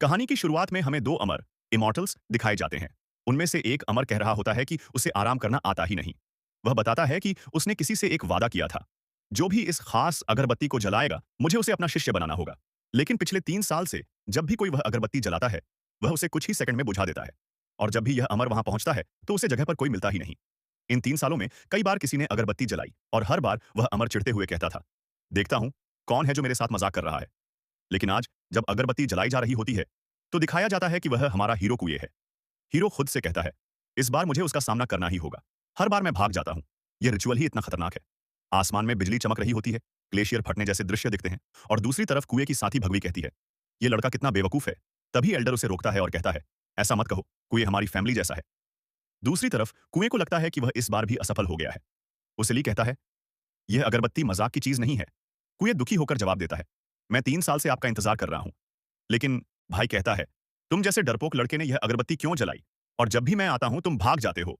कहानी की शुरुआत में हमें दो अमर इमॉर्टल्स दिखाए जाते हैं। उनमें से एक अमर कह रहा होता है कि उसे आराम करना आता ही नहीं। वह बताता है कि उसने किसी से एक वादा किया था, जो भी इस खास अगरबत्ती को जलाएगा, मुझे उसे अपना शिष्य बनाना होगा। लेकिन पिछले 3 साल से जब भी कोई वह अगरबत्ती जलाता है, वह उसे कुछ ही सेकंड में बुझा देता है। और जब भी यह अमर वहां पहुंचता है तो उसे जगह पर कोई मिलता ही नहीं। इन 3 सालों में कई बार किसी ने अगरबत्ती जलाई और हर बार वह अमर चिढ़ते हुए कहता था, देखता हूं कौन है जो मेरे साथ मजाक कर रहा है। लेकिन आज जब अगरबत्ती जलाई जा रही होती है, तो दिखाया जाता है कि वह हमारा हीरो कुए है। हीरो खुद से कहता है, इस बार मुझे उसका सामना करना ही होगा। हर बार मैं भाग जाता हूं। यह रिचुअल ही इतना खतरनाक है। आसमान में बिजली चमक रही होती है, ग्लेशियर फटने जैसे दृश्य दिखते हैं, और दूसरी तरफ कुएं की साथी भगवी कहती है, यह लड़का कितना बेवकूफ है। तभी एल्डर उसे रोकता है और कहता है, ऐसा मत कहो, कुएं हमारी फैमिली जैसा है। दूसरी तरफ कुएं को लगता है कि वह इस बार भी असफल हो गया है। उसे ली कहता है, यह अगरबत्ती मजाक की चीज नहीं है। कुएं दुखी होकर जवाब देता है, मैं 3 साल से आपका इंतजार कर रहा हूं। लेकिन भाई कहता है, तुम जैसे डरपोक लड़के ने यह अगरबत्ती क्यों जलाई, और जब भी मैं आता हूं तुम भाग जाते हो।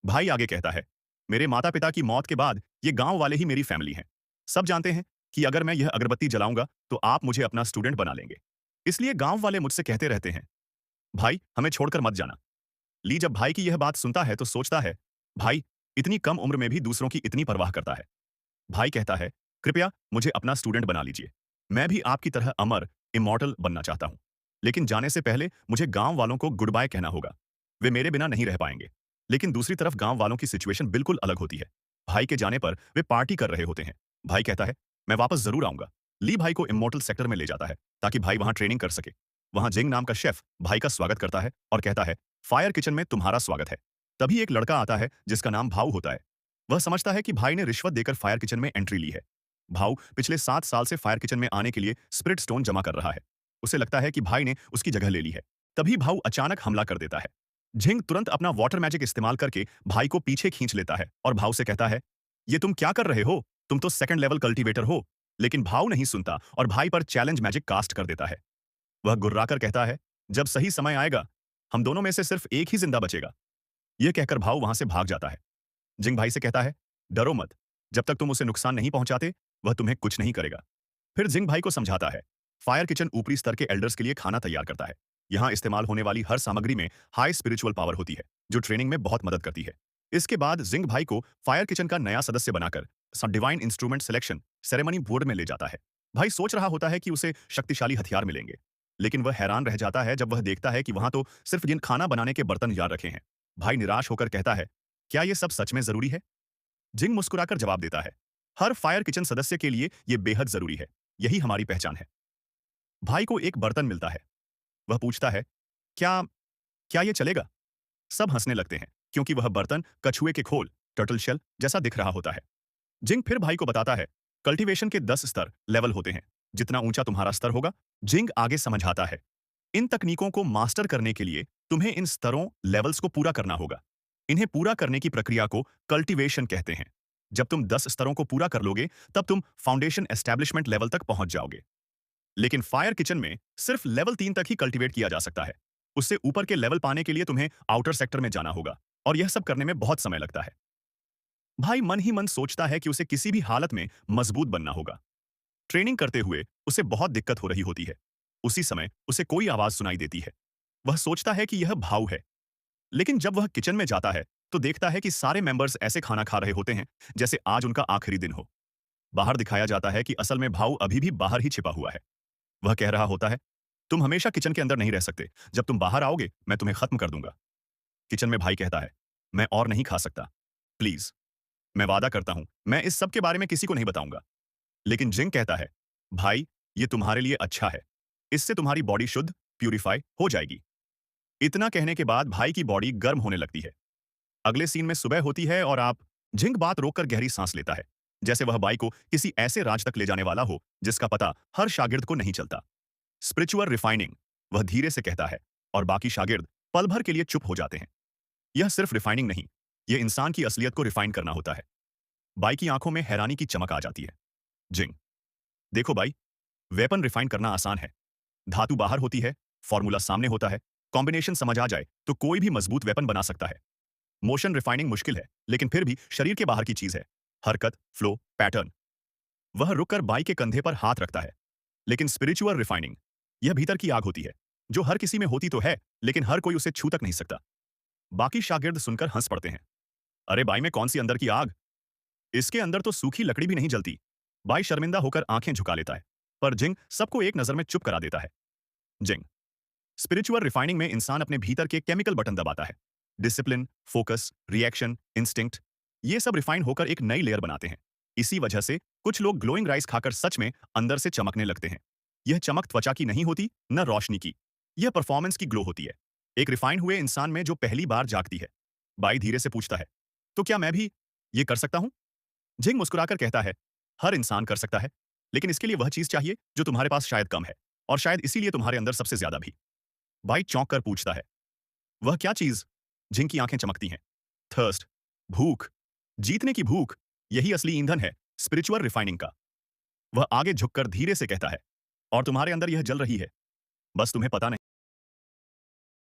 भाई आगे कहता है, मेरे माता पिता की मौत के बाद ये गांव वाले ही मेरी फैमिली हैं। सब जानते हैं कि अगर मैं यह अगरबत्ती जलाऊंगा तो आप मुझे अपना स्टूडेंट बना लेंगे। इसलिए गांव वाले मुझसे कहते रहते हैं, भाई हमें छोड़कर मत जाना। ली जब भाई की यह बात सुनता है तो सोचता है, भाई इतनी कम उम्र में भी दूसरों की इतनी परवाह करता है। भाई कहता है, कृपया मुझे अपना स्टूडेंट बना लीजिए। मैं भी आपकी तरह अमर इमॉर्टल बनना चाहता हूं। लेकिन जाने से पहले मुझे गांव वालों को गुड बाय कहना होगा। वे मेरे बिना नहीं रह पाएंगे। लेकिन दूसरी तरफ गांव वालों की सिचुएशन बिल्कुल अलग होती है। भाई के जाने पर वे पार्टी कर रहे होते हैं। भाई कहता है, मैं वापस जरूर आऊंगा। ली भाई को इमॉर्टल सेक्टर में ले जाता है ताकि भाई वहां ट्रेनिंग कर सके। वहां जिंग नाम का शेफ भाई का स्वागत करता है और कहता है, फायर किचन में तुम्हारा स्वागत है। तभी एक लड़का आता है जिसका नाम भाऊ होता है। वह समझता है कि भाई ने रिश्वत देकर फायर किचन में एंट्री ली है। भाऊ पिछले 7 साल से फायर किचन में आने के लिए स्पिरिट स्टोन जमा कर रहा है। उसे लगता है कि भाई ने उसकी जगह ले ली है। तभी भाऊ अचानक हमला कर देता है। झिंग तुरंत अपना वाटर मैजिक इस्तेमाल करके भाई को पीछे खींच लेता है और भाऊ से कहता है, ये तुम क्या कर रहे हो, तुम तो सेकंड लेवल कल्टीवेटर हो। लेकिन भाऊ नहीं सुनता और भाई पर चैलेंज मैजिक कास्ट कर देता है। वह गुर्राकर कहता है, जब सही समय आएगा हम दोनों में से सिर्फ एक ही जिंदा बचेगा। यह कहकर भाऊ वहां से भाग जाता है। जिंग भाई से कहता है, डरो मत, जब तक तुम उसे नुकसान नहीं पहुंचाते वह तुम्हें कुछ नहीं करेगा। फिर जिंग भाई को समझाता है। फायर किचन ऊपरी स्तर के एल्डर्स के लिए खाना तैयार करता है। यहां इस्तेमाल होने वाली हर सामग्री में हाई स्पिरिचुअल पावर होती है, जो ट्रेनिंग में बहुत मदद करती है। इसके बाद जिंग भाई को फायर किचन का नया सदस्य बनाकर divine instrument selection ceremony board में ले जाता है। भाई सोच रहा होता है कि उसे शक्तिशाली हथियार मिलेंगे, लेकिन वह हैरान रह जाता है जब वह देखता है कि वहां तो सिर्फ जिन खाना बनाने के बर्तन याद रखे हैं। भाई निराश होकर कहता है, क्या यह सब सच में जरूरी है? जिंग मुस्कुराकर जवाब देता है, हर फायर किचन सदस्य के लिए यह बेहद जरूरी है। यही हमारी पहचान है। भाई को एक बर्तन मिलता है। वह पूछता है, क्या क्या ये चलेगा? सब हंसने लगते हैं क्योंकि वह बर्तन कछुए के खोल टर्टल शेल जैसा दिख रहा होता है। जिंग फिर भाई को बताता है, कल्टीवेशन के 10 स्तर लेवल होते हैं। जितना ऊंचा तुम्हारा स्तर होगा, जिंग आगे समझाता है, इन तकनीकों को मास्टर करने के लिए तुम्हें इन स्तरों लेवल्स को पूरा करना होगा। इन्हें पूरा करने की प्रक्रिया को कल्टीवेशन कहते हैं। जब तुम 10 स्तरों को पूरा कर लोगे, तब तुम फाउंडेशन एस्टेब्लिशमेंट लेवल तक पहुंच जाओगे। लेकिन फायर किचन में सिर्फ लेवल 3 तक ही कल्टीवेट किया जा सकता है। उससे ऊपर के लेवल पाने के लिए तुम्हें आउटर सेक्टर में जाना होगा, और यह सब करने में बहुत समय लगता है। भाई मन ही मन सोचता है कि उसे किसी भी हालत में मजबूत बनना होगा। ट्रेनिंग करते हुए उसे बहुत दिक्कत हो रही होती है। उसी समय उसे कोई आवाज सुनाई देती है। वह सोचता है कि यह भाऊ है। लेकिन जब वह किचन में जाता है तो देखता है कि सारे मेंबर्स ऐसे खाना खा रहे होते हैं जैसे आज उनका आखिरी दिन हो। बाहर दिखाया जाता है कि असल में भाऊ अभी भी बाहर ही छिपा हुआ है। वह कह रहा होता है, तुम हमेशा किचन के अंदर नहीं रह सकते। जब तुम बाहर आओगे मैं तुम्हें खत्म कर दूंगा। किचन में भाई कहता है, मैं और नहीं खा सकता, प्लीज। मैं वादा करता हूं मैं इस सब के बारे में किसी को नहीं बताऊंगा। लेकिन जिंग कहता है, भाई ये तुम्हारे लिए अच्छा है। इससे तुम्हारी बॉडी शुद्ध प्यूरिफाई हो जाएगी। इतना कहने के बाद भाई की बॉडी गर्म होने लगती है। अगले सीन में सुबह होती है और आप झिंग बात रोककर गहरी सांस लेता है, जैसे वह बाई को किसी ऐसे राज तक ले जाने वाला हो जिसका पता हर शागिर्द को नहीं चलता। स्पिरिचुअल रिफाइनिंग, वह धीरे से कहता है, और बाकी शागिर्द पल भर के लिए चुप हो जाते हैं। यह सिर्फ रिफाइनिंग नहीं, यह इंसान की असलियत को रिफाइन करना होता है। बाई की आंखों में हैरानी की चमक आ जाती है। जिंग, देखो बाई, वेपन रिफाइन करना आसान है। धातु बाहर होती है, फॉर्मूला सामने होता है, कॉम्बिनेशन समझ आ जाए तो कोई भी मजबूत वेपन बना सकता है। मोशन रिफाइनिंग मुश्किल है, लेकिन फिर भी शरीर के बाहर की चीज है। हरकत, फ्लो, पैटर्न। वह रुककर बाई के कंधे पर हाथ रखता है। लेकिन स्पिरिचुअल रिफाइनिंग, यह भीतर की आग होती है, जो हर किसी में होती तो है, लेकिन हर कोई उसे छू तक नहीं सकता। बाकी शागिर्द सुनकर हंस पड़ते हैं। अरे बाई में कौन सी अंदर की आग? इसके अंदर तो सूखी लकड़ी भी नहीं जलती। बाई शर्मिंदा होकर आंखें झुका लेता है। पर जिंग सबको एक नजर में चुप करा देता है। जिंग स्पिरिचुअल रिफाइनिंग में इंसान अपने भीतर के केमिकल बटन दबाता है। डिसिप्लिन, फोकस, रिएक्शन, इंस्टिंक्ट, ये सब रिफाइन होकर एक नई लेयर बनाते हैं। इसी वजह से कुछ लोग ग्लोइंग राइस खाकर सच में अंदर से चमकने लगते हैं। यह चमक त्वचा की नहीं होती, न रोशनी की। यह परफॉर्मेंस की ग्लो होती है। एक रिफाइन हुए इंसान में जो पहली बार जागती है। बाई धीरे से पूछता है, तो क्या मैं भी ये कर सकता हूं? जिंग मुस्कुराकर कहता है, हर इंसान कर सकता है, लेकिन इसके लिए वह चीज चाहिए जो तुम्हारे पास शायद कम है, और शायद इसीलिए तुम्हारे अंदर सबसे ज्यादा भी। बाई चौंक कर पूछता है, वह क्या चीज? जिंग की आंखें चमकती हैं। थर्स्ट, भूख, जीतने की भूख, यही असली ईंधन है स्पिरिचुअल रिफाइनिंग का। वह आगे झुककर धीरे से कहता है, और तुम्हारे अंदर यह जल रही है, बस तुम्हें पता नहीं।